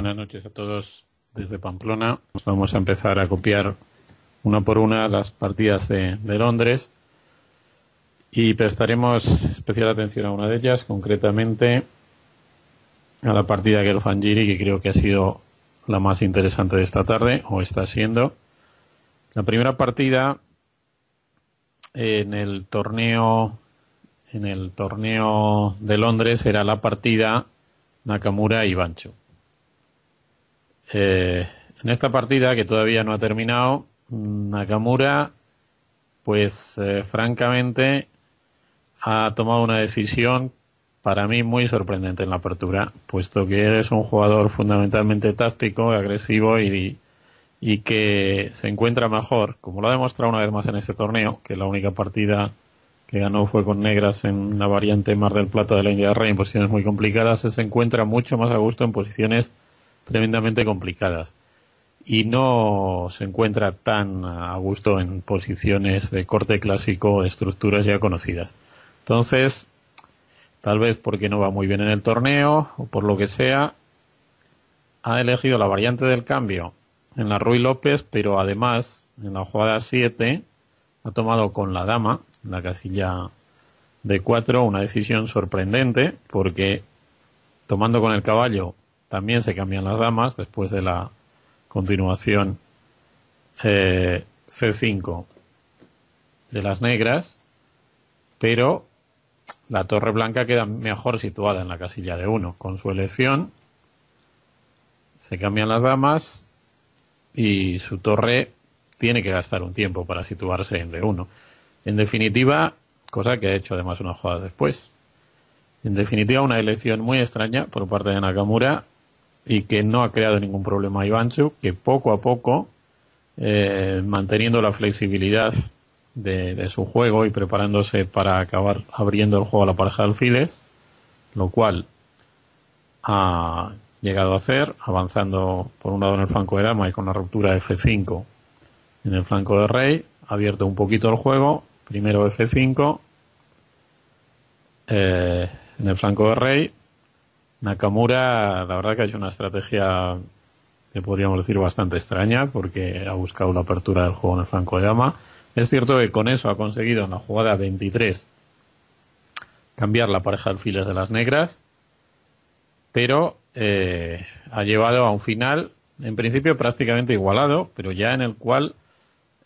Buenas noches a todos desde Pamplona. Vamos a empezar a copiar una por una las partidas de Londres y prestaremos especial atención a una de ellas, concretamente a la partida que el Fangiri, que creo que ha sido la más interesante de esta tarde, o está siendo. La primera partida en el torneo de Londres era la partida Nakamura y Bancho. En esta partida, que todavía no ha terminado, Nakamura, pues francamente, ha tomado una decisión para mí muy sorprendente en la apertura, puesto que es un jugador fundamentalmente táctico, agresivo y que se encuentra mejor, como lo ha demostrado una vez más en este torneo, que la única partida que ganó fue con negras en la variante Mar del Plata de la India Rey, en posiciones muy complicadas. Se encuentra mucho más a gusto en posiciones tremendamente complicadas y no se encuentra tan a gusto en posiciones de corte clásico, de estructuras ya conocidas. Entonces, tal vez porque no va muy bien en el torneo o por lo que sea, ha elegido la variante del cambio en la Ruy López, pero además en la jugada 7 ha tomado con la dama, la casilla de 4, una decisión sorprendente, porque tomando con el caballo también se cambian las damas después de la continuación C5 de las negras, pero la torre blanca queda mejor situada en la casilla de 1. Con su elección se cambian las damas y su torre tiene que gastar un tiempo para situarse en D1. En definitiva, cosa que ha hecho además una jugada después. En definitiva, una elección muy extraña por parte de Nakamura y que no ha creado ningún problema a Ivanchuk, que poco a poco, manteniendo la flexibilidad de su juego y preparándose para acabar abriendo el juego a la pareja de alfiles, lo cual ha llegado a hacer, avanzando por un lado en el flanco de dama y con la ruptura de F5 en el flanco de rey, ha abierto un poquito el juego, primero F5 en el flanco de rey. Nakamura, la verdad que ha hecho una estrategia que podríamos decir bastante extraña, porque ha buscado la apertura del juego en el flanco de dama. Es cierto que con eso ha conseguido en la jugada 23 cambiar la pareja de alfiles de las negras, pero ha llevado a un final en principio prácticamente igualado, pero ya en el cual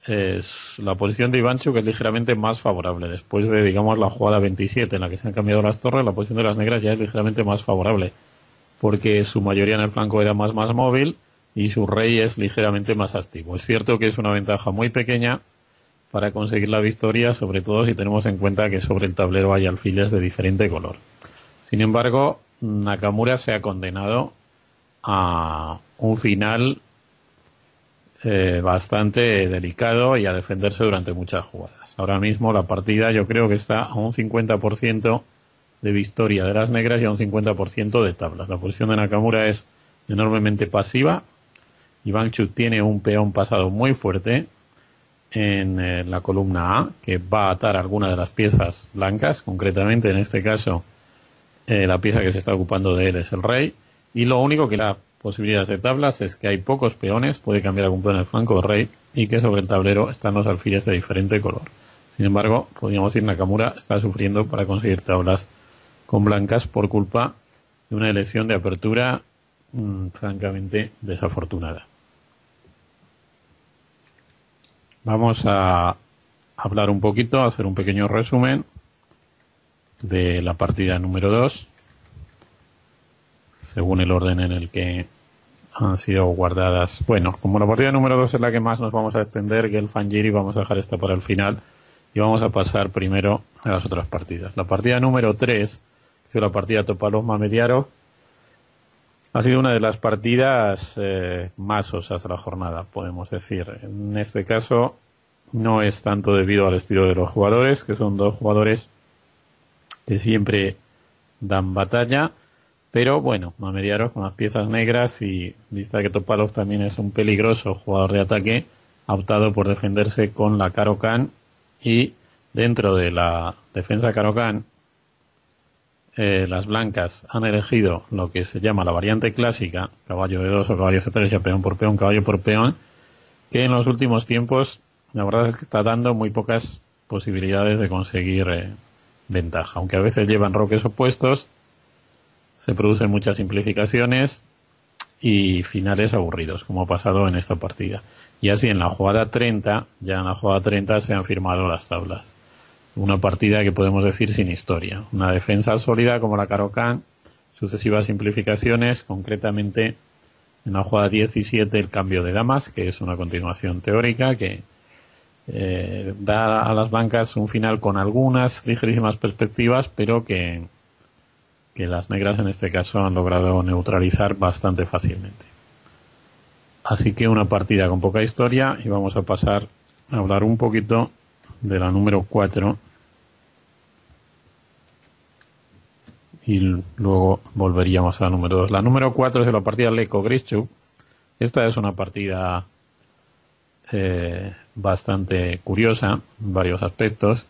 la posición de Ivanchuk es ligeramente más favorable. Después de, digamos, la jugada 27 en la que se han cambiado las torres, la posición de las negras ya es ligeramente más favorable, porque su mayoría en el flanco era más móvil y su rey es ligeramente más activo. Es cierto que es una ventaja muy pequeña para conseguir la victoria, sobre todo si tenemos en cuenta que sobre el tablero hay alfiles de diferente color. Sin embargo, Nakamura se ha condenado a un final bastante delicado y a defenderse durante muchas jugadas. Ahora mismo la partida yo creo que está a un 50% de victoria de las negras y a un 50% de tablas. La posición de Nakamura es enormemente pasiva. Ivanchuk tiene un peón pasado muy fuerte en la columna A, que va a atar alguna de las piezas blancas, concretamente en este caso la pieza que se está ocupando de él es el rey, y lo único que la posibilidades de tablas es que hay pocos peones, puede cambiar algún peón en el flanco de rey y que sobre el tablero están los alfiles de diferente color. Sin embargo, podríamos decir Nakamura está sufriendo para conseguir tablas con blancas por culpa de una elección de apertura francamente desafortunada. Vamos a hablar un poquito, a hacer un pequeño resumen de la partida número 2, según el orden en el que han sido guardadas. Bueno, como la partida número 2 es la que más nos vamos a extender, que el Fangiri, vamos a dejar esta para el final y vamos a pasar primero a las otras partidas. La partida número 3, que es la partida Topalov-Mamediarov, ha sido una de las partidas más osas de la jornada, podemos decir. En este caso no es tanto debido al estilo de los jugadores, que son dos jugadores que siempre dan batalla, pero bueno, Mamediarov con las piezas negras y vista que Topalov también es un peligroso jugador de ataque, ha optado por defenderse con la Caro-Kann y dentro de la defensa Caro-Kann las blancas han elegido lo que se llama la variante clásica, caballo de 2 o caballo C3, ya peón por peón, caballo por peón, que en los últimos tiempos la verdad es que está dando muy pocas posibilidades de conseguir ventaja. Aunque a veces llevan roques opuestos, se producen muchas simplificaciones y finales aburridos, como ha pasado en esta partida. Y así en la jugada 30, ya en la jugada 30 se han firmado las tablas. Una partida que podemos decir sin historia. Una defensa sólida como la Caro-Kann, sucesivas simplificaciones, concretamente en la jugada 17 el cambio de damas, que es una continuación teórica que da a las blancas un final con algunas ligerísimas perspectivas, pero que las negras en este caso han logrado neutralizar bastante fácilmente. Así que una partida con poca historia, y vamos a pasar a hablar un poquito de la número 4 y luego volveríamos a la número 2. La número 4 es de la partida Leko-Grischuk. Esta es una partida bastante curiosa en varios aspectos.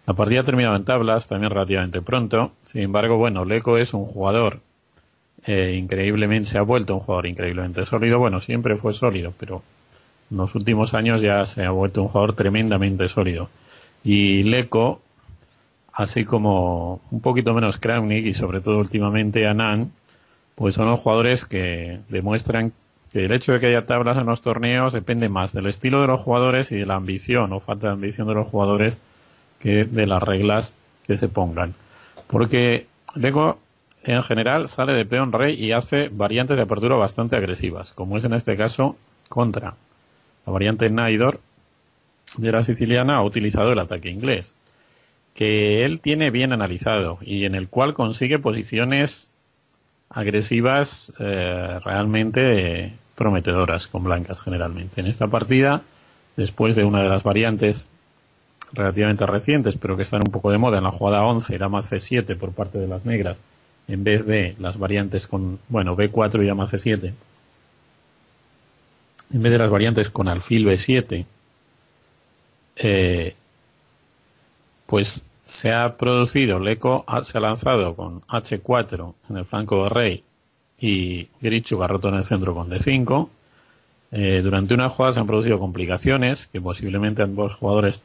La partida ha terminado en tablas también relativamente pronto. Sin embargo, bueno, Leko es un jugador increíblemente, se ha vuelto un jugador increíblemente sólido. Bueno, siempre fue sólido, pero en los últimos años ya se ha vuelto un jugador tremendamente sólido. Y Leko, así como un poquito menos Kramnik y sobre todo últimamente Anand, pues son los jugadores que demuestran que el hecho de que haya tablas en los torneos depende más del estilo de los jugadores y de la ambición o falta de ambición de los jugadores que de las reglas que se pongan. Porque Leko en general sale de peón rey y hace variantes de apertura bastante agresivas, como es en este caso contra la variante Naidor de la siciliana. Ha utilizado el ataque inglés, que él tiene bien analizado y en el cual consigue posiciones agresivas realmente prometedoras con blancas generalmente. En esta partida, después de una de las variantes relativamente recientes, pero que están un poco de moda, en la jugada 11, dama C7 por parte de las negras, en vez de las variantes con, bueno, B4 y dama C7, en vez de las variantes con alfil B7, pues se ha producido, Leko se ha lanzado con H4 en el flanco de rey y Grischuk ha roto en el centro con D5. Durante una jugada se han producido complicaciones que posiblemente ambos jugadores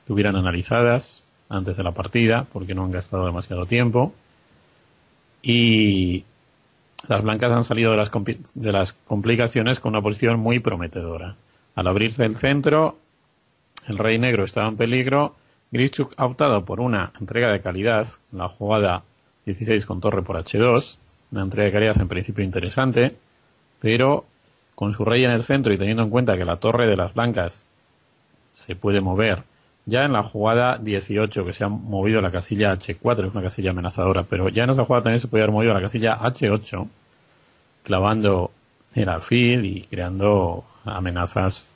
tuvieran analizadas antes de la partida porque no han gastado demasiado tiempo, y las blancas han salido de las complicaciones con una posición muy prometedora. Al abrirse el centro, el rey negro estaba en peligro. Grischuk ha optado por una entrega de calidad, la jugada 16 con torre por H2, una entrega de calidad en principio interesante, pero con su rey en el centro y teniendo en cuenta que la torre de las blancas se puede mover, ya en la jugada 18 que se ha movido la casilla H4, es una casilla amenazadora, pero ya en esa jugada también se podía haber movido la casilla H8, clavando el alfil y creando amenazas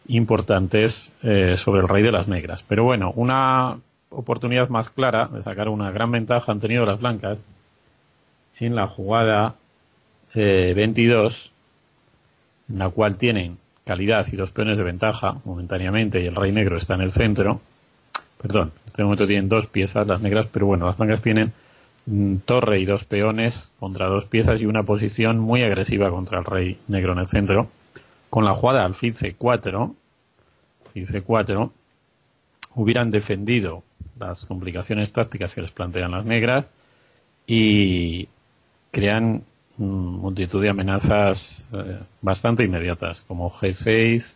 importantes sobre el rey de las negras. Pero bueno, una oportunidad más clara de sacar una gran ventaja han tenido las blancas en la jugada 22, en la cual tienen calidad y dos peones de ventaja momentáneamente y el rey negro está en el centro. Perdón, en este momento tienen dos piezas las negras, pero bueno, las blancas tienen torre y dos peones contra dos piezas y una posición muy agresiva contra el rey negro en el centro. Con la jugada alfil C4, hubieran defendido las complicaciones tácticas que les plantean las negras y crean multitud de amenazas bastante inmediatas, como G6,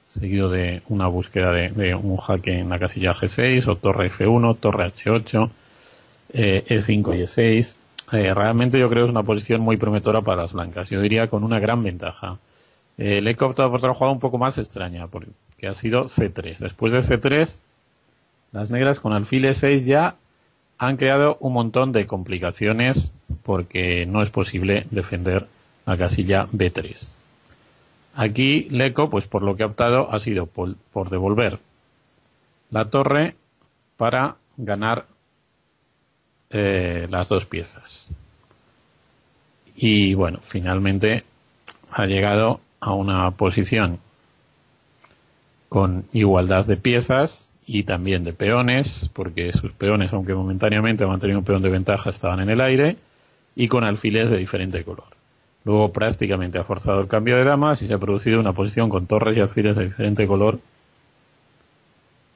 seguido de una búsqueda de un jaque en la casilla G6, o torre F1, torre H8, E5 y E6. Realmente yo creo que es una posición muy prometedora para las blancas. Yo diría con una gran ventaja. Le he optado por otra jugada un poco más extraña, que ha sido C3. Después de C3, las negras con alfil E6 ya han creado un montón de complicaciones porque no es posible defender la casilla B3. Aquí Leko, pues por lo que ha optado, ha sido por devolver la torre para ganar las dos piezas. Y bueno, finalmente ha llegado a una posición con igualdad de piezas y también de peones, porque sus peones, aunque momentáneamente han mantenido un peón de ventaja, estaban en el aire, y con alfiles de diferente color. Luego prácticamente ha forzado el cambio de damas y se ha producido una posición con torres y alfiles de diferente color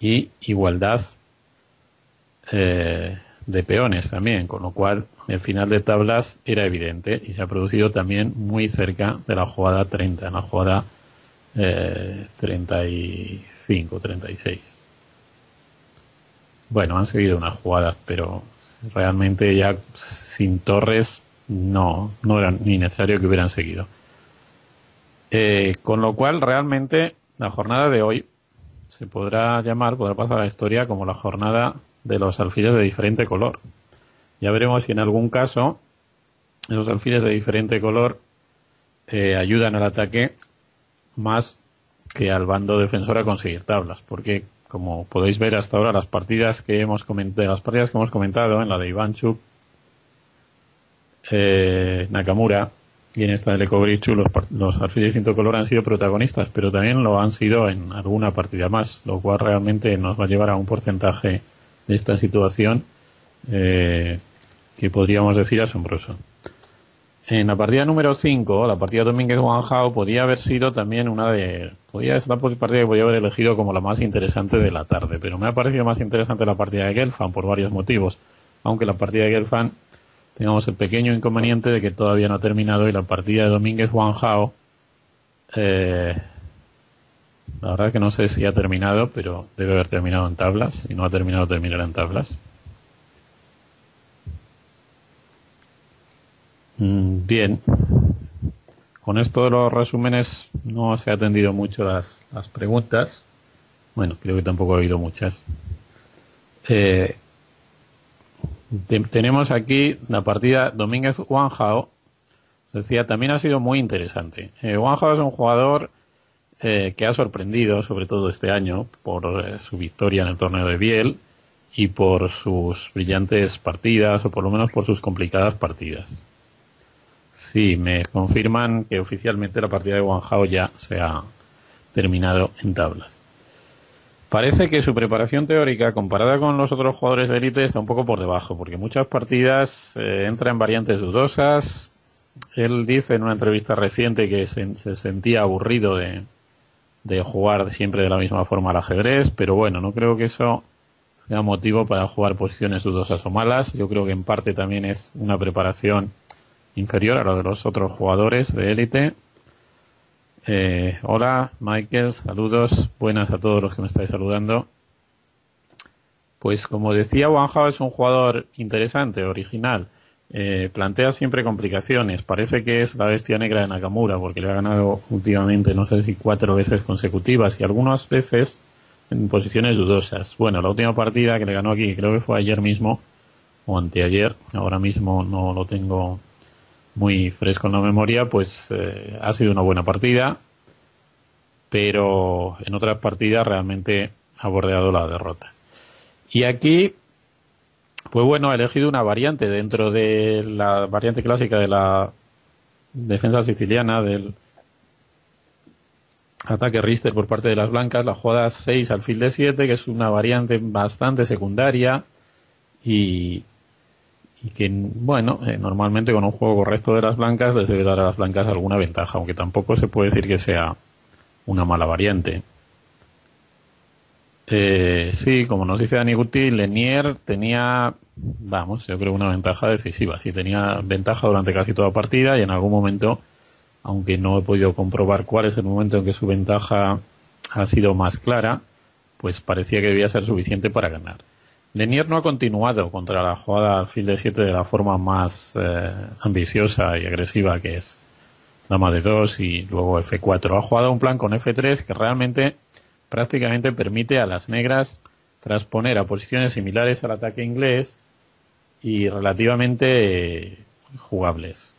y igualdad de peones también, con lo cual el final de tablas era evidente y se ha producido también muy cerca de la jugada 30, en la jugada 35, 36. Bueno, han seguido unas jugadas, pero realmente ya sin torres no era ni necesario que hubieran seguido. Con lo cual realmente la jornada de hoy se podrá pasar a la historia como la jornada de los alfiles de diferente color. Ya veremos si en algún caso los alfiles de diferente color ayudan al ataque más que al bando defensor a conseguir tablas, porque como podéis ver hasta ahora las partidas que hemos comentado en la de Ivanchuk, Nakamura y en esta de Lekobrichu, los alfiles de distinto color han sido protagonistas, pero también lo han sido en alguna partida más, lo cual realmente nos va a llevar a un porcentaje de esta situación que podríamos decir asombroso. En la partida número 5, la partida Domínguez-Wanhao, podía haber sido también esta partida que podía haber elegido como la más interesante de la tarde, pero me ha parecido más interesante la partida de Gelfand por varios motivos, aunque la partida de Gelfand tengamos el pequeño inconveniente de que todavía no ha terminado y la partida de Domínguez-Wanhao la verdad es que no sé si ha terminado, pero debe haber terminado en tablas. Si no ha terminado, terminará en tablas. Bien. Con esto de los resúmenes no se ha atendido mucho las preguntas. Bueno, creo que tampoco ha habido muchas. Tenemos aquí la partida Domínguez-Wanhao. Decía, también ha sido muy interesante. Wanhao es un jugador que ha sorprendido, sobre todo este año, por su victoria en el torneo de Biel y por sus brillantes partidas, o por lo menos por sus complicadas partidas. Sí, me confirman que oficialmente la partida de Wanhao ya se ha terminado en tablas. Parece que su preparación teórica, comparada con los otros jugadores de élite, está un poco por debajo, porque muchas partidas entra en variantes dudosas. Él dice en una entrevista reciente que se sentía aburrido de jugar siempre de la misma forma al ajedrez, pero bueno, no creo que eso sea motivo para jugar posiciones dudosas o malas. Yo creo que en parte también es una preparación inferior a la de los otros jugadores de élite. Hola, Michael, saludos, buenas a todos los que me estáis saludando. Pues como decía, Wanhao es un jugador interesante, original. Plantea siempre complicaciones. Parece que es la bestia negra de Nakamura, porque le ha ganado últimamente, no sé si 4 veces consecutivas y algunas veces en posiciones dudosas. Bueno, la última partida que le ganó aquí, creo que fue ayer mismo o anteayer, ahora mismo no lo tengo muy fresco en la memoria, pues ha sido una buena partida, pero en otras partidas realmente ha bordeado la derrota. Y aquí, pues bueno, ha elegido una variante dentro de la variante clásica de la defensa siciliana, del ataque Richter por parte de las blancas, la jugada 6 alfil de 7, que es una variante bastante secundaria y que, bueno, normalmente con un juego correcto de las blancas les debe dar a las blancas alguna ventaja, aunque tampoco se puede decir que sea una mala variante. Sí, como nos dice Dani Guti, Lenier tenía, yo creo una ventaja decisiva. Sí, tenía ventaja durante casi toda partida y en algún momento, aunque no he podido comprobar cuál es el momento en que su ventaja ha sido más clara, pues parecía que debía ser suficiente para ganar. Lenier no ha continuado contra la jugada alfil de 7 de la forma más ambiciosa y agresiva, que es dama de 2 y luego F4. Ha jugado un plan con F3 que realmente prácticamente permite a las negras transponer a posiciones similares al ataque inglés y relativamente jugables.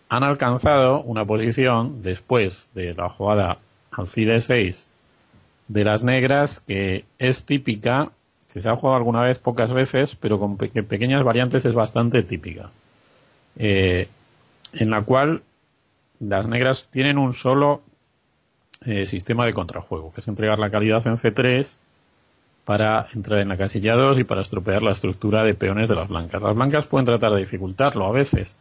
Han alcanzado una posición después de la jugada alfil de 6 de las negras que es típica, que se ha jugado alguna vez, pocas veces, pero con pequeñas variantes es bastante típica, en la cual las negras tienen un solo sistema de contrajuego, que es entregar la calidad en C3 para entrar en la casilla 2 y para estropear la estructura de peones de las blancas. Las blancas pueden tratar de dificultarlo a veces,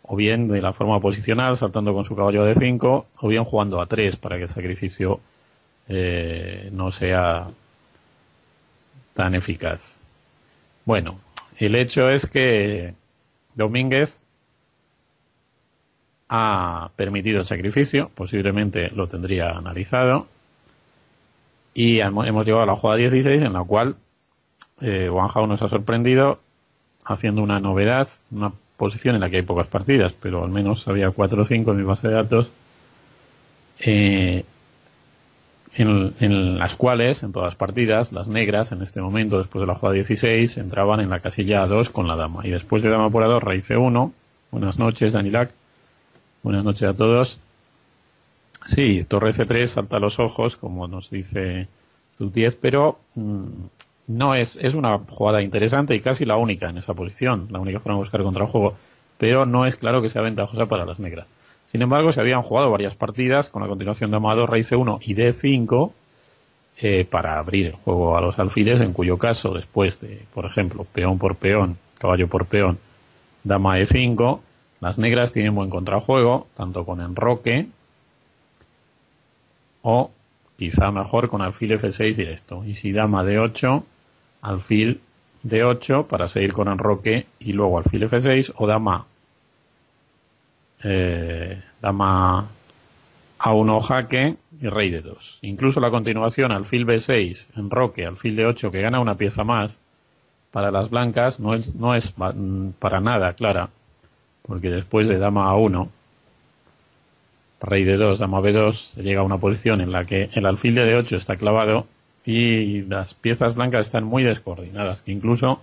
o bien de la forma posicional, saltando con su caballo de 5, o bien jugando a 3 para que el sacrificio no sea tan eficaz. Bueno, el hecho es que Domínguez ha permitido el sacrificio, posiblemente lo tendría analizado, y hemos llegado a la jugada 16, en la cual Wang Hao nos ha sorprendido haciendo una novedad, una posición en la que hay pocas partidas, pero al menos había 4 o 5 en mi base de datos, en las cuales, en todas las partidas, las negras, en este momento, después de la jugada 16, entraban en la casilla 2 con la dama. Y después de dama por A2, rey C1. Buenas noches, Danilac. Buenas noches a todos. Sí, torre C3 salta a los ojos, como nos dice Zutiez, pero no es una jugada interesante y casi la única en esa posición, la única forma de buscar contrajuego, pero no es claro que sea ventajosa para las negras. Sin embargo, se habían jugado varias partidas con la continuación de dama 2, rey C1 y D5 para abrir el juego a los alfiles, en cuyo caso, después de, por ejemplo, peón por peón, caballo por peón, dama E5, las negras tienen buen contrajuego, tanto con enroque o quizá mejor con alfil F6 directo. Y si dama D8, alfil D8 para seguir con enroque y luego alfil F6 o dama A1 jaque y rey D2. Incluso la continuación alfil B6, enroque, alfil D8 que gana una pieza más para las blancas no es para nada clara, porque después de dama A1, rey D2, dama B2, se llega a una posición en la que el alfil de D8 está clavado y las piezas blancas están muy descoordinadas, que incluso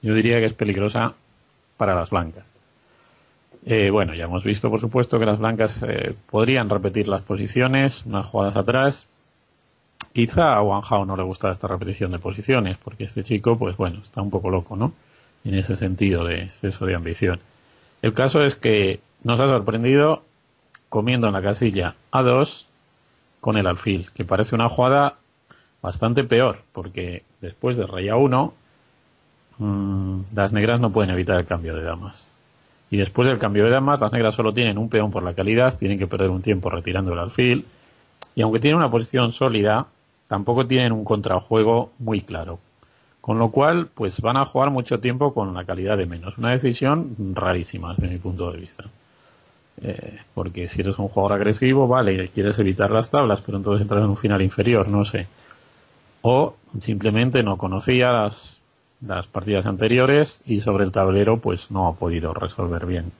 yo diría que es peligrosa para las blancas. Bueno, ya hemos visto, por supuesto, que las blancas podrían repetir las posiciones unas jugadas atrás. Quizá a Wang Hao no le gusta esta repetición de posiciones, porque este chico, pues bueno, está un poco loco, ¿no? En ese sentido de exceso de ambición. El caso es que nos ha sorprendido comiendo en la casilla A2 con el alfil, que parece una jugada bastante peor, porque después de rey A1 las negras no pueden evitar el cambio de damas. Y después del cambio de damas, las negras solo tienen un peón por la calidad, tienen que perder un tiempo retirando el alfil, y aunque tienen una posición sólida, tampoco tienen un contrajuego muy claro. Con lo cual, pues van a jugar mucho tiempo con la calidad de menos. Una decisión rarísima desde mi punto de vista. Porque si eres un jugador agresivo, vale, quieres evitar las tablas, pero entonces entras en un final inferior, no sé. O simplemente no conocía las partidas anteriores y sobre el tablero pues no ha podido resolver bien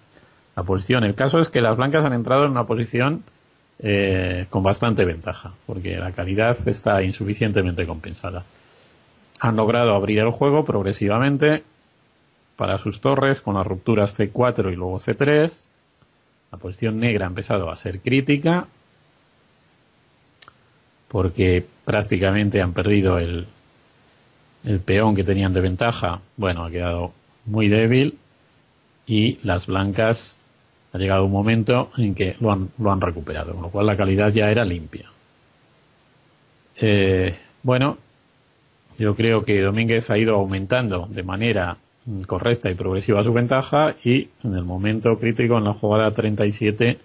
la posición. El caso es que las blancas han entrado en una posición con bastante ventaja, porque la calidad está insuficientemente compensada. Han logrado abrir el juego progresivamente para sus torres con las rupturas C4 y luego C3. La posición negra ha empezado a ser crítica porque prácticamente han perdido el peón que tenían de ventaja. Bueno, ha quedado muy débil y las blancas ha llegado un momento en que lo han recuperado, con lo cual la calidad ya era limpia. Bueno, yo creo que Domínguez ha ido aumentando de manera correcta y progresiva su ventaja y en el momento crítico, en la jugada 37,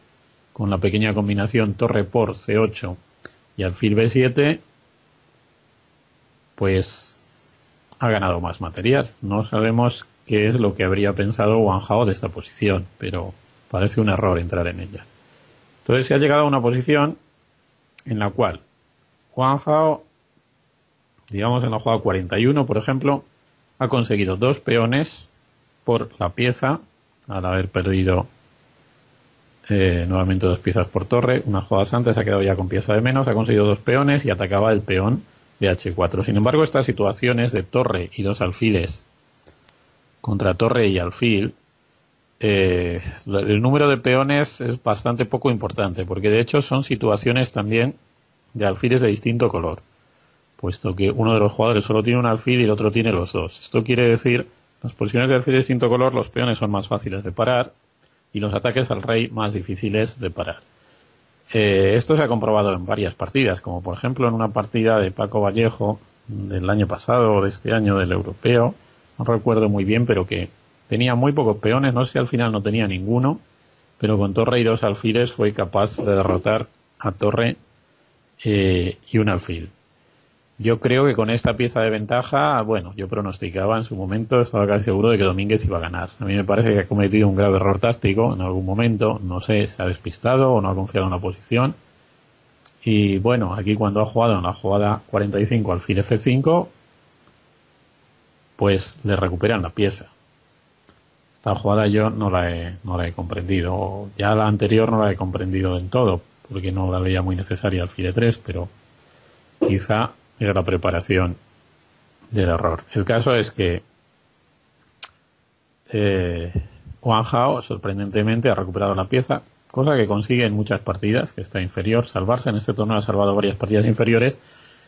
con la pequeña combinación torre por C8 y alfil B7, pues ha ganado más material. No sabemos qué es lo que habría pensado Wang Hao de esta posición, pero parece un error entrar en ella. Entonces se ha llegado a una posición en la cual Wang Hao, digamos en la jugada 41, por ejemplo, ha conseguido 2 peones por la pieza, al haber perdido nuevamente 2 piezas por torre. Unas jugadas antes ha quedado ya con pieza de menos, ha conseguido 2 peones y atacaba el peón de H4. Sin embargo, estas situaciones de torre y 2 alfiles contra torre y alfil, el número de peones es bastante poco importante, porque de hecho son situaciones también de alfiles de distinto color, puesto que uno de los jugadores solo tiene un alfil y el otro tiene los dos. Esto quiere decir, las posiciones de alfil de distinto color, los peones son más fáciles de parar y los ataques al rey más difíciles de parar. Esto se ha comprobado en varias partidas, como por ejemplo en una partida de Paco Vallejo del año pasado o de este año del europeo, no recuerdo muy bien, pero que tenía muy pocos peones, no sé si al final no tenía ninguno, pero con torre y 2 alfiles fue capaz de derrotar a torre y un alfil. Yo creo que con esta pieza de ventaja, bueno, yo pronosticaba en su momento, estaba casi seguro de que Domínguez iba a ganar. A mí me parece que ha cometido un grave error táctico en algún momento, no sé, se ha despistado o no ha confiado en la posición. Y bueno, aquí cuando ha jugado en la jugada 45 alfil F5, pues le recuperan la pieza. Esta jugada yo no la he comprendido. Ya la anterior no la he comprendido del todo, porque no la veía muy necesaria alfil E3, pero quizá era la preparación del error. El caso es que Wang Hao sorprendentemente ha recuperado la pieza, cosa que consigue en muchas partidas, que está inferior, salvarse. En este torneo ha salvado varias partidas inferiores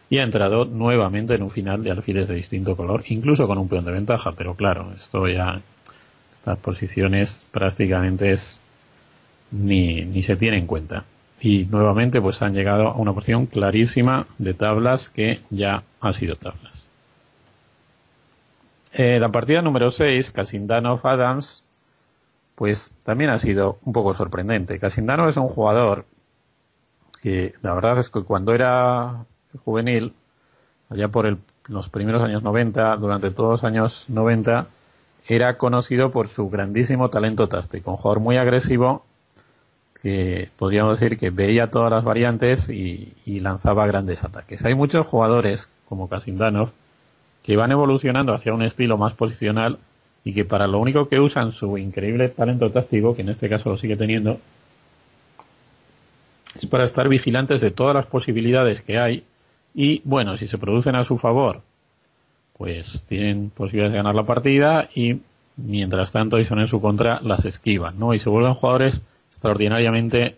y ha entrado nuevamente en un final de alfiles de distinto color, incluso con un peón de ventaja, pero claro, esto ya, estas posiciones prácticamente ni se tiene en cuenta. Y nuevamente pues han llegado a una posición clarísima de tablas que ya ha sido tablas. La partida número 6, Kasindanov-Adams, pues también ha sido un poco sorprendente. Kasindanov es un jugador que la verdad es que cuando era juvenil, allá por los primeros años 90, durante todos los años 90, era conocido por su grandísimo talento táctico. Un jugador muy agresivo, que podríamos decir que veía todas las variantes y lanzaba grandes ataques. Hay muchos jugadores como Kasindanov que van evolucionando hacia un estilo más posicional y que para lo único que usan su increíble talento táctico, que en este caso lo sigue teniendo, es para estar vigilantes de todas las posibilidades que hay y, bueno, si se producen a su favor, pues tienen posibilidades de ganar la partida y, mientras tanto, y son en su contra, las esquivan, ¿no? Y se vuelven jugadores extraordinariamente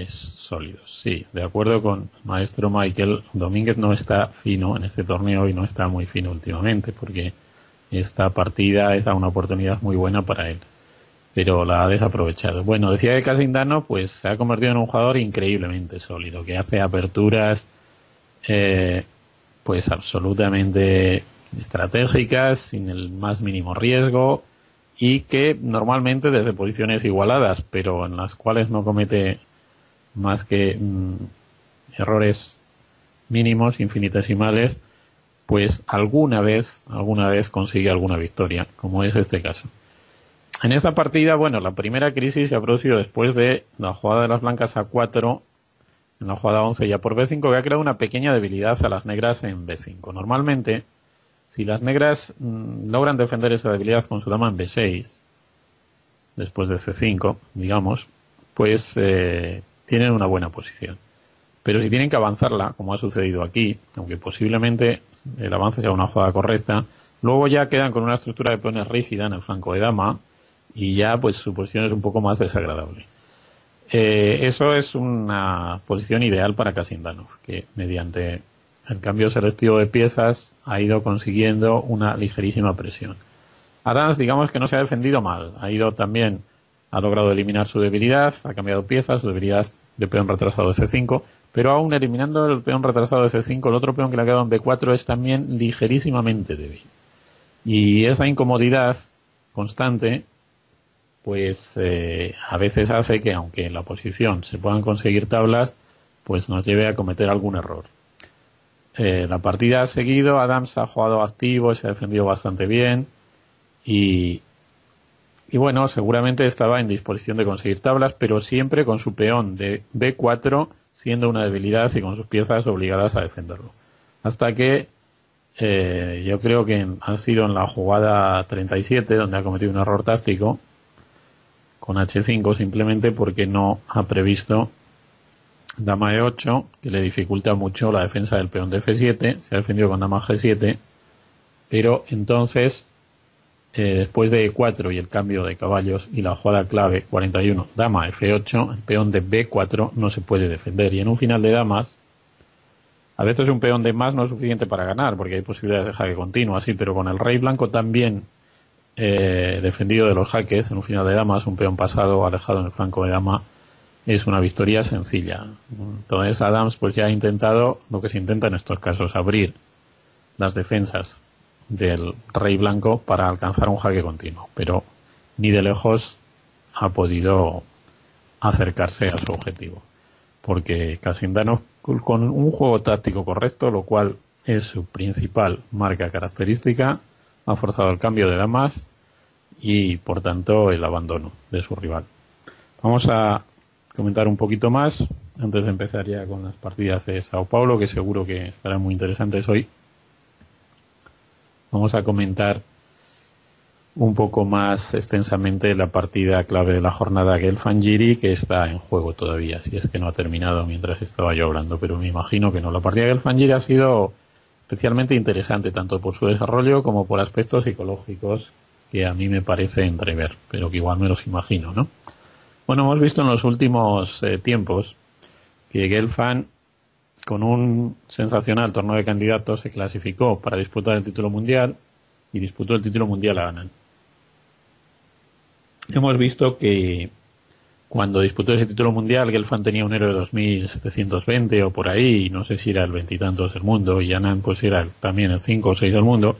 sólidos. Sí, de acuerdo con maestro Michael, Domínguez no está fino en este torneo y no está muy fino últimamente, porque esta partida es una oportunidad muy buena para él, pero la ha desaprovechado. Bueno, decía que Casindano pues se ha convertido en un jugador increíblemente sólido, que hace aperturas pues absolutamente estratégicas, sin el más mínimo riesgo, y que normalmente desde posiciones igualadas, pero en las cuales no comete más que errores mínimos, infinitesimales, pues alguna vez consigue alguna victoria, como es este caso. En esta partida, bueno, la primera crisis se ha producido después de la jugada de las blancas a 4, en la jugada 11 ya por B5, que ha creado una pequeña debilidad a las negras en B5. Normalmente, si las negras logran defender esa debilidad con su dama en B6, después de C5, digamos, pues tienen una buena posición. Pero si tienen que avanzarla, como ha sucedido aquí, aunque posiblemente el avance sea una jugada correcta, luego ya quedan con una estructura de peones rígida en el flanco de dama y ya pues su posición es un poco más desagradable. Eso es una posición ideal para Kasindanov, que mediante el cambio selectivo de piezas ha ido consiguiendo una ligerísima presión. Adams, digamos que no se ha defendido mal, ha logrado eliminar su debilidad, ha cambiado piezas, su debilidad de peón retrasado de C5, pero aún eliminando el peón retrasado de C5, el otro peón que le ha quedado en B4 es también ligerísimamente débil. Y esa incomodidad constante, pues a veces hace que, aunque en la posición se puedan conseguir tablas, pues nos lleve a cometer algún error. La partida ha seguido, Adams ha jugado activo, se ha defendido bastante bien y bueno, seguramente estaba en disposición de conseguir tablas, pero siempre con su peón de B4 siendo una debilidad y con sus piezas obligadas a defenderlo. Hasta que yo creo que ha sido en la jugada 37 donde ha cometido un error táctico con H5, simplemente porque no ha previsto dama E8, que le dificulta mucho la defensa del peón de F7, se ha defendido con dama G7, pero entonces después de E4 y el cambio de caballos y la jugada clave 41, dama F8, el peón de B4 no se puede defender, y en un final de damas a veces un peón de más no es suficiente para ganar, porque hay posibilidades de jaque continuo, así, pero con el rey blanco también defendido de los jaques en un final de damas, un peón pasado alejado en el flanco de dama es una victoria sencilla. Entonces Adams pues ya ha intentado lo que se intenta en estos casos, abrir las defensas del rey blanco para alcanzar un jaque continuo, pero ni de lejos ha podido acercarse a su objetivo, porque Casindano, con un juego táctico correcto, lo cual es su principal marca característica, ha forzado el cambio de damas y por tanto el abandono de su rival. Vamos a comentar un poquito más antes de empezar ya con las partidas de Sao Paulo, que seguro que estarán muy interesantes hoy. Vamos a comentar un poco más extensamente la partida clave de la jornada, Guelph-Angiri, que está en juego todavía, si es que no ha terminado mientras estaba yo hablando, pero me imagino que no. La partida de Guelph-Angiri ha sido especialmente interesante, tanto por su desarrollo como por aspectos psicológicos que a mí me parece entrever, pero que igual me los imagino, ¿no? Bueno, hemos visto en los últimos tiempos que Guelph, con un sensacional torneo de candidatos, se clasificó para disputar el título mundial y disputó el título mundial a Anand. Hemos visto que cuando disputó ese título mundial, Guelph tenía un héroe de 2720 o por ahí, no sé si era el veintitantos del mundo, y Anand pues era también el 5 o 6 del mundo,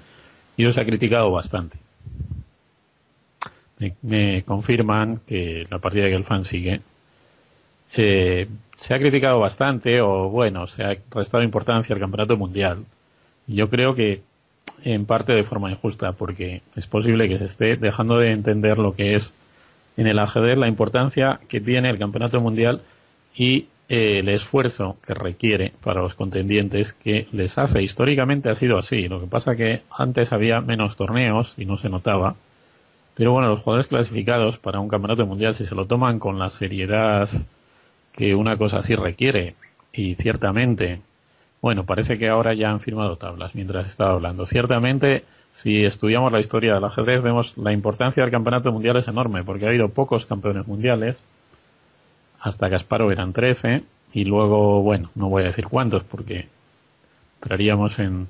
y eso se ha criticado bastante. Me confirman que la partida de Guelph sigue. Se ha criticado bastante, o bueno, se ha restado importancia al campeonato mundial. Y yo creo que en parte de forma injusta, porque es posible que se esté dejando de entender lo que es en el ajedrez la importancia que tiene el campeonato mundial y el esfuerzo que requiere para los contendientes, que les hace. Históricamente ha sido así. Lo que pasa que antes había menos torneos y no se notaba. Pero bueno, los jugadores clasificados para un campeonato mundial, si se lo toman con la seriedad que una cosa así requiere, y ciertamente, bueno, parece que ahora ya han firmado tablas mientras estaba hablando. Ciertamente, si estudiamos la historia del ajedrez, vemos la importancia del campeonato mundial es enorme, porque ha habido pocos campeones mundiales, hasta Kasparov eran 13, y luego, bueno, no voy a decir cuántos, porque entraríamos en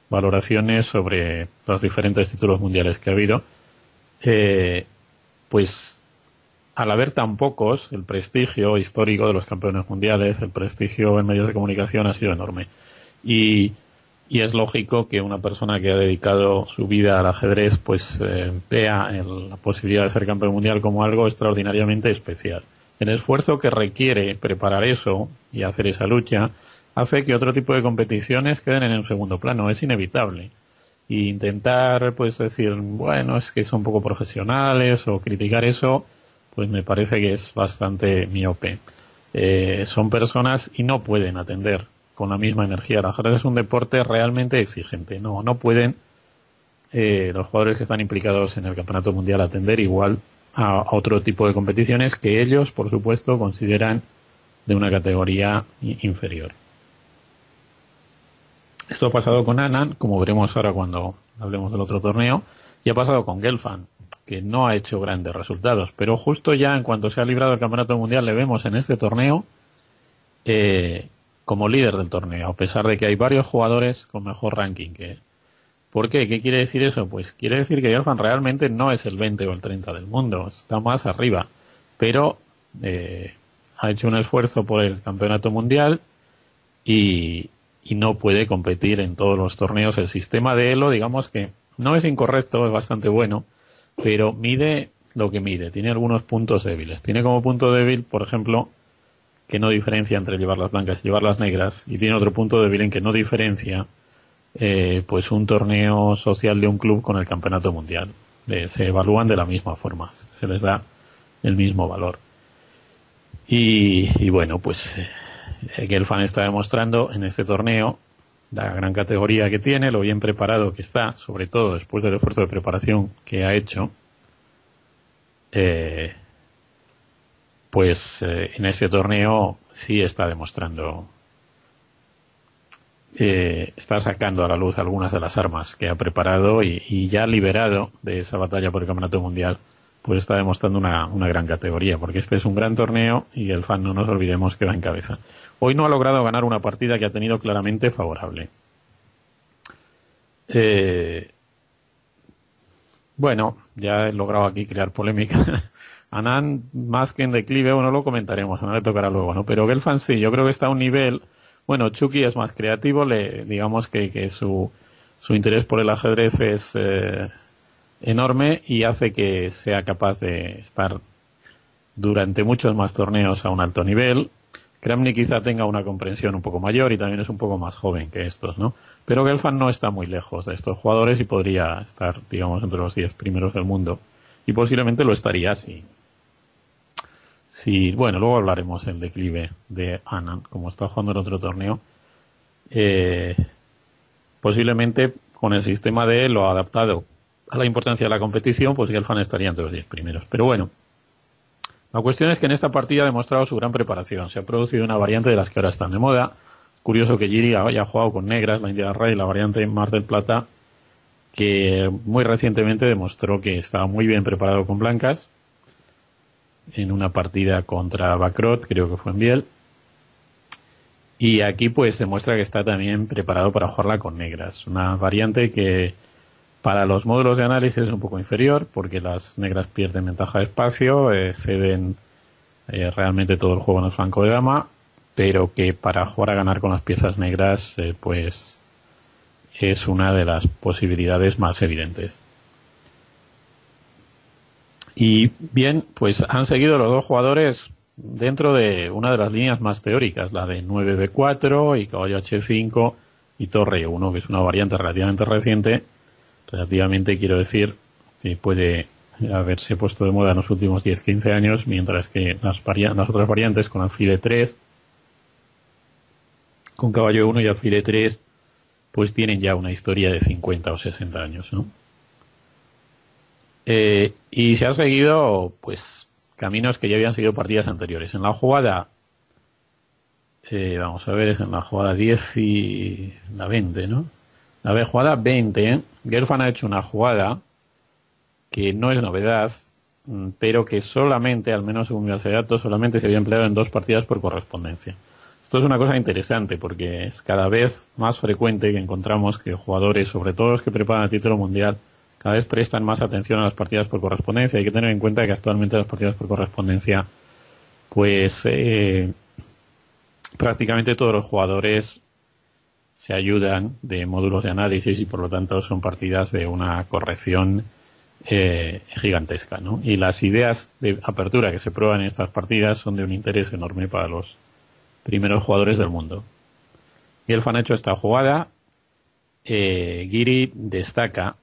valoraciones sobre los diferentes títulos mundiales que ha habido. Pues al haber tan pocos, el prestigio histórico de los campeones mundiales, el prestigio en medios de comunicación ha sido enorme. Y es lógico que una persona que ha dedicado su vida al ajedrez pues vea la posibilidad de ser campeón mundial como algo extraordinariamente especial. El esfuerzo que requiere preparar eso y hacer esa lucha hace que otro tipo de competiciones queden en un segundo plano. Es inevitable. Y intentar pues decir, bueno, es que son poco profesionales, o criticar eso, pues me parece que es bastante miope. Son personas y no pueden atender con la misma energía. El ajedrez es un deporte realmente exigente. No pueden los jugadores que están implicados en el campeonato mundial atender igual a otro tipo de competiciones que ellos, por supuesto, consideran de una categoría inferior. Esto ha pasado con Anand, como veremos ahora cuando hablemos del otro torneo, y ha pasado con Guelph, que no ha hecho grandes resultados, pero justo ya en cuanto se ha librado el campeonato mundial le vemos en este torneo como líder del torneo, a pesar de que hay varios jugadores con mejor ranking que él. ¿Por qué? ¿Qué quiere decir eso? Pues quiere decir que Guelph realmente no es el 20 o el 30 del mundo, está más arriba, pero ha hecho un esfuerzo por el campeonato mundial y no puede competir en todos los torneos. El sistema de Elo, digamos que no es incorrecto, es bastante bueno, pero mide lo que mide. Tiene algunos puntos débiles. Tiene como punto débil, por ejemplo, que no diferencia entre llevar las blancas y llevar las negras, y tiene otro punto débil en que no diferencia pues un torneo social de un club con el campeonato mundial. Se evalúan de la misma forma, se les da el mismo valor. Y bueno, pues Guelph está demostrando en este torneo la gran categoría que tiene, lo bien preparado que está, sobre todo después del esfuerzo de preparación que ha hecho. En ese torneo sí está demostrando, está sacando a la luz algunas de las armas que ha preparado y ya liberado de esa batalla por el campeonato mundial, pues está demostrando una gran categoría, porque este es un gran torneo y el fan, no nos olvidemos, que va en cabeza. Hoy no ha logrado ganar una partida que ha tenido claramente favorable. Bueno, ya he logrado aquí crear polémica Anand, más que en declive, bueno, lo comentaremos, no le tocará luego, ¿no? Pero Gelfand sí, yo creo que está a un nivel, bueno, Chucky es más creativo, digamos que su interés por el ajedrez es enorme y hace que sea capaz de estar durante muchos más torneos a un alto nivel. Kramnik quizá tenga una comprensión un poco mayor y también es un poco más joven que estos, ¿no? Pero Gelfand no está muy lejos de estos jugadores y podría estar, digamos, entre los 10 primeros del mundo. Y posiblemente lo estaría si bueno, luego hablaremos del declive de Anand, como está jugando en otro torneo. Eh, Posiblemente con el sistema de él lo adaptado a la importancia de la competición, pues Gelfand estaría entre los 10 primeros. Pero bueno, la cuestión es que en esta partida ha demostrado su gran preparación. Se ha producido una variante de las que ahora están de moda. Curioso que Giri haya jugado con negras, la India Rey, la variante Mar del Plata, que muy recientemente demostró que estaba muy bien preparado con blancas en una partida contra Bacrot, creo que fue en Biel. Y aquí pues demuestra que está también preparado para jugarla con negras. Una variante que para los módulos de análisis es un poco inferior porque las negras pierden ventaja de espacio, ceden realmente todo el juego en el flanco de dama, pero que para jugar a ganar con las piezas negras pues es una de las posibilidades más evidentes. Y bien, pues han seguido los dos jugadores dentro de una de las líneas más teóricas, la de 9b4 y caballo h5 y torre e1, que es una variante relativamente reciente. Relativamente quiero decir que puede haberse puesto de moda en los últimos 10-15 años, mientras que las otras variantes con alfil e3, con caballo e1 y alfil e3, pues tienen ya una historia de 50 o 60 años, ¿no? Y se han seguido pues caminos que ya habían seguido partidas anteriores. En la jugada vamos a ver, es en la jugada 10 y la 20, ¿no? La jugada 20, Gelfand ha hecho una jugada que no es novedad, pero que solamente, al menos según mi base de datos, solamente se había empleado en 2 partidas por correspondencia. Esto es una cosa interesante porque es cada vez más frecuente que encontramos que jugadores, sobre todo los que preparan el título mundial, cada vez prestan más atención a las partidas por correspondencia. Hay que tener en cuenta que actualmente las partidas por correspondencia, pues prácticamente todos los jugadores se ayudan de módulos de análisis y por lo tanto son partidas de una corrección gigantesca, ¿no? Y las ideas de apertura que se prueban en estas partidas son de un interés enorme para los primeros jugadores del mundo. Gelfand ha hecho esta jugada. Giri destaca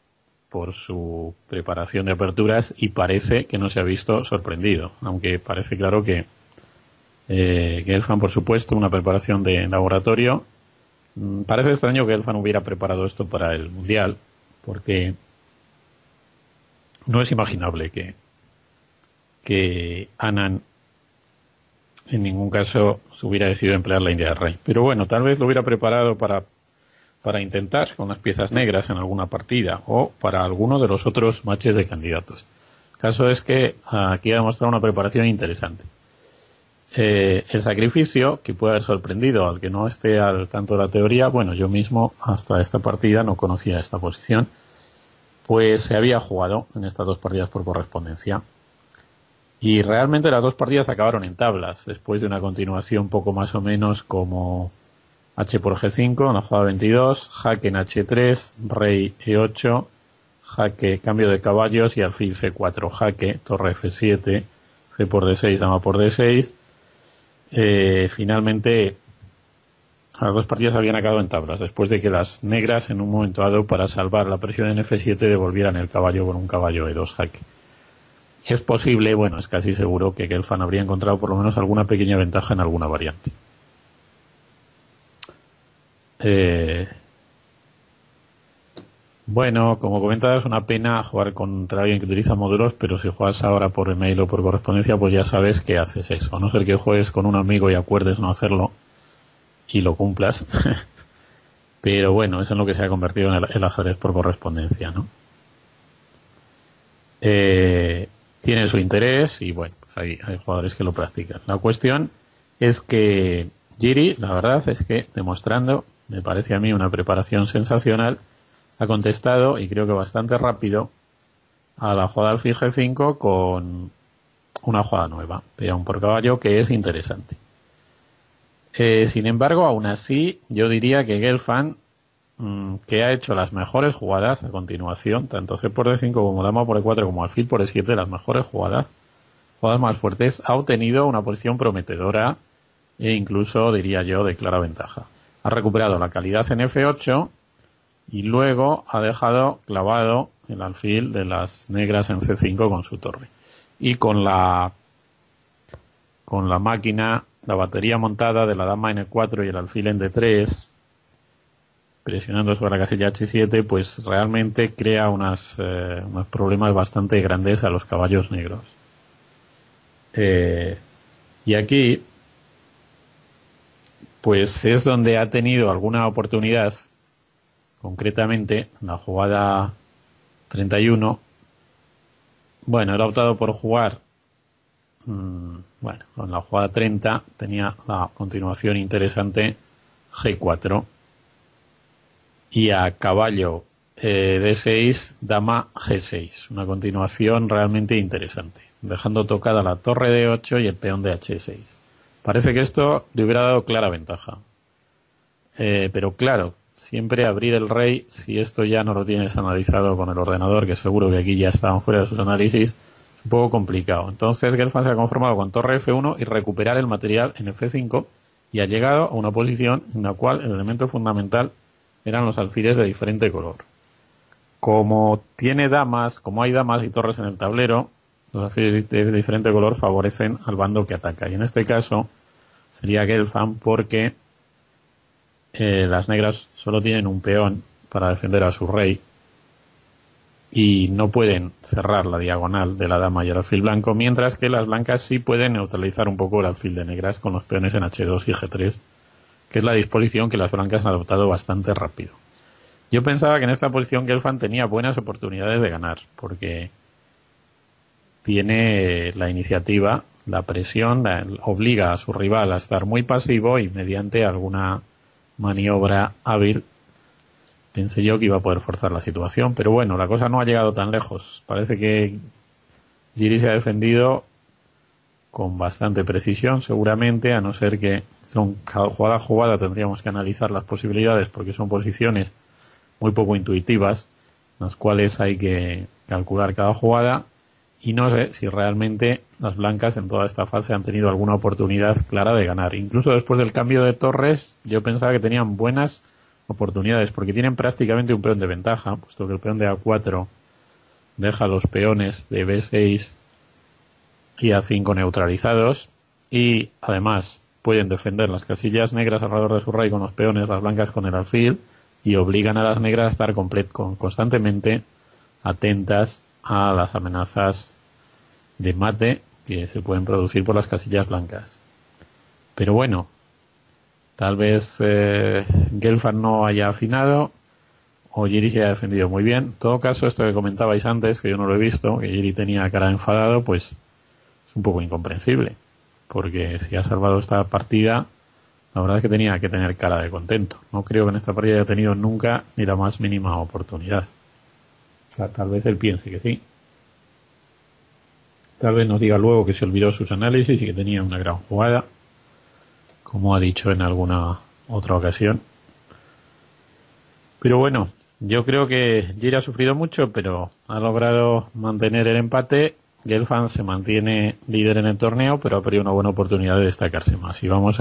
por su preparación de aperturas y parece que no se ha visto sorprendido, aunque parece claro que Gelfand, por supuesto, una preparación de laboratorio. Parece extraño que Gelfand hubiera preparado esto para el Mundial, porque no es imaginable que Anand en ningún caso se hubiera decidido emplear la India Rey. Pero bueno, tal vez lo hubiera preparado para intentar con las piezas negras en alguna partida o para alguno de los otros matches de candidatos. El caso es que aquí ha demostrado una preparación interesante. El sacrificio, que puede haber sorprendido al que no esté al tanto de la teoría, bueno, yo mismo hasta esta partida no conocía esta posición, pues se había jugado en estas 2 partidas por correspondencia. Y realmente las 2 partidas acabaron en tablas, después de una continuación poco más o menos como H por G5, en la jugada 22, jaque en H3, rey E8, jaque, cambio de caballos y alfil C4, jaque, torre F7, G por D6, dama por D6. Finalmente, las 2 partidas habían acabado en tablas, después de que las negras, en un momento dado, para salvar la presión en F7, devolvieran el caballo con un caballo E2 jaque. Es posible, bueno, es casi seguro que Gelfand habría encontrado por lo menos alguna pequeña ventaja en alguna variante. Bueno, como comentaba, es una pena jugar contra alguien que utiliza módulos, pero si juegas ahora por email o por correspondencia, pues ya sabes que haces eso. A no ser que juegues con un amigo y acuerdes no hacerlo y lo cumplas. Pero bueno, eso es en lo que se ha convertido en el ajedrez por correspondencia, ¿no? Tiene su interés y bueno, pues hay jugadores que lo practican. La cuestión es que Giri, la verdad es que demostrando, me parece a mí una preparación sensacional, ha contestado, y creo que bastante rápido, a la jugada alfil G5 con una jugada nueva, peón por caballo, que es interesante. Sin embargo, aún así, yo diría que Gelfand, que ha hecho las mejores jugadas a continuación, tanto C por D5 como dama por E4 como alfil por E7, las mejores jugadas más fuertes, ha obtenido una posición prometedora e incluso, diría yo, de clara ventaja. Ha recuperado la calidad en F8 y luego ha dejado clavado el alfil de las negras en C5 con su torre. Y con la máquina, la batería montada de la dama en E4 y el alfil en D3, presionando sobre la casilla H7, pues realmente crea unos problemas bastante grandes a los caballos negros. Y aquí, pues es donde ha tenido alguna oportunidad, concretamente la jugada 31. Bueno, él ha optado por jugar, con la jugada 30 tenía la continuación interesante G4 y a caballo D6, dama G6, una continuación realmente interesante, dejando tocada la torre D8 y el peón de H6. Parece que esto le hubiera dado clara ventaja. Pero claro, siempre abrir el rey, si esto ya no lo tienes analizado con el ordenador, que seguro que aquí ya estaban fuera de sus análisis, es un poco complicado. Entonces Gelfand se ha conformado con torre F1 y recuperar el material en F5 y ha llegado a una posición en la cual el elemento fundamental eran los alfiles de diferente color. Como hay damas y torres en el tablero, los alfiles de diferente color favorecen al bando que ataca. Y en este caso sería Gelfand porque las negras solo tienen un peón para defender a su rey y no pueden cerrar la diagonal de la dama y el alfil blanco, mientras que las blancas sí pueden neutralizar un poco el alfil de negras con los peones en H2 y G3, que es la disposición que las blancas han adoptado bastante rápido. Yo pensaba que en esta posición Gelfand tenía buenas oportunidades de ganar, porque tiene la iniciativa, la presión, obliga a su rival a estar muy pasivo y mediante alguna maniobra hábil pensé yo que iba a poder forzar la situación, pero bueno, la cosa no ha llegado tan lejos. Parece que Giri se ha defendido con bastante precisión, seguramente, a no ser que jugada a jugada tendríamos que analizar las posibilidades, porque son posiciones muy poco intuitivas, las cuales hay que calcular cada jugada, y no sé si realmente las blancas en toda esta fase han tenido alguna oportunidad clara de ganar. Incluso después del cambio de torres, yo pensaba que tenían buenas oportunidades, porque tienen prácticamente un peón de ventaja, puesto que el peón de A4 deja los peones de B6 y A5 neutralizados, y además pueden defender las casillas negras alrededor de su rey con los peones, las blancas con el alfil, y obligan a las negras a estar constantemente atentas a las amenazas de mate que se pueden producir por las casillas blancas. Pero bueno, tal vez Gelfand no haya afinado o Giri se haya defendido muy bien. En todo caso, esto que comentabais antes, que yo no lo he visto, que Giri tenía cara de enfadado, pues es un poco incomprensible, porque si ha salvado esta partida, la verdad es que tenía que tener cara de contento. No creo que en esta partida haya tenido nunca ni la más mínima oportunidad. O sea, tal vez él piense que sí. Tal vez nos diga luego que se olvidó sus análisis y que tenía una gran jugada, como ha dicho en alguna otra ocasión. Pero bueno, yo creo que Giri ha sufrido mucho, pero ha logrado mantener el empate. Gelfand se mantiene líder en el torneo, pero ha perdido una buena oportunidad de destacarse más. Y vamos a